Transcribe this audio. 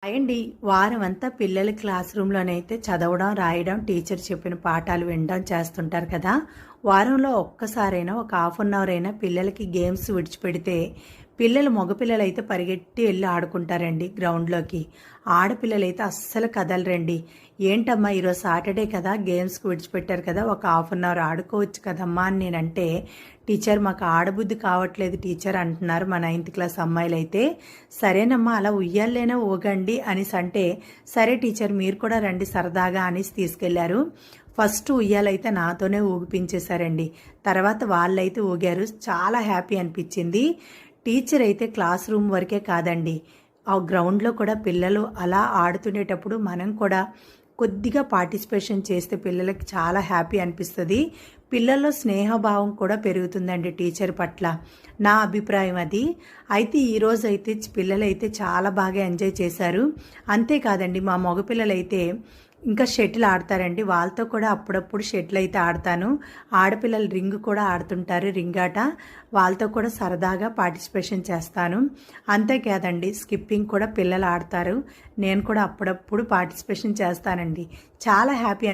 అయండి వారమంతా పిల్లలు క్లాస్ రూమ్‌లోనైతే చదవడం, రాయడం, టీచర్ చెప్పిన పాఠాలు వినడం చేస్తుంటారు కదా! వారంలో ఒక్కసారైనా ఒక హాఫ్ అన్ అవర్ అయినా పిల్లలకి గేమ్స్ విడిచిపెడితే మగపిల్లలైతే పరిగెట్టి ఎళ్లి ఆడుకుంటారండి గ్రౌండ్‌లోకి. ఆడపిల్లలైతే అస్సలు కదలరండి. ఏంటమ్మా ఈరోజు సాటర్‌డే కదా! గేమ్స్‌కి విడిచిపెట్టారు కదా! ఒక హాఫ్ అన్ అవర్ ఆడుకోవచ్చు కదమ్మా అని నేనంటే, టీచర్ మాకు ఆడబుద్ధి కావట్లేదు టీచర్ అంటున్నారు మా 9థ్ క్లాస్ అమ్మాయిలైతే. సరేనమ్మా అలా ఉయ్యాలైనా ఊగండి అనేసంటే, సరే టీచర్ మీరు కూడా రండి సరదాగా అనేసి తీసుకెళ్లారు. ఫస్ట్ ఉయ్యాలైతే నాతోనే ఊగిపించేశారండి. తర్వాత వాళ్ళైతే ఊగారు. చాలా హ్యాపీ అనిపించింది. టీచర్ అయితే క్లాస్ రూమ్ వరకే కాదండి, ఆ గ్రౌండ్‌లో కూడా పిల్లలు అలా ఆడుతుండేటప్పుడు మనం కూడా కొద్దిగా పార్టిసిపేషన్ చేస్తే పిల్లలకి చాలా హ్యాపీ అనిపిస్తది. పిల్లల్లో స్నేహభావం కూడా పెరుగుతుందండి టీచర్ పట్ల. నా అభిప్రాయం అది. అయితే ఈరోజైతే పిల్లలైతే చాలా బాగా ఎంజాయ్ చేశారు. అంతేకాదండి మా మగపిల్లలైతే ఇంకా షటిల్ ఆడతారండి. వాళ్ళతో కూడా అప్పుడప్పుడు షటిల్ అయితే ఆడతాను. ఆడపిల్లలు రింగ్ కూడా ఆడుతుంటారు, రింగ్ ఆట. వాళ్ళతో కూడా సరదాగా పార్టిసిపేషన్ చేస్తాను. అంతేకాదండి స్కిప్పింగ్ కూడా పిల్లలు ఆడతారు. నేను కూడా అప్పుడప్పుడు పార్టిసిపేషన్ చేస్తానండి. చాలా హ్యాపీ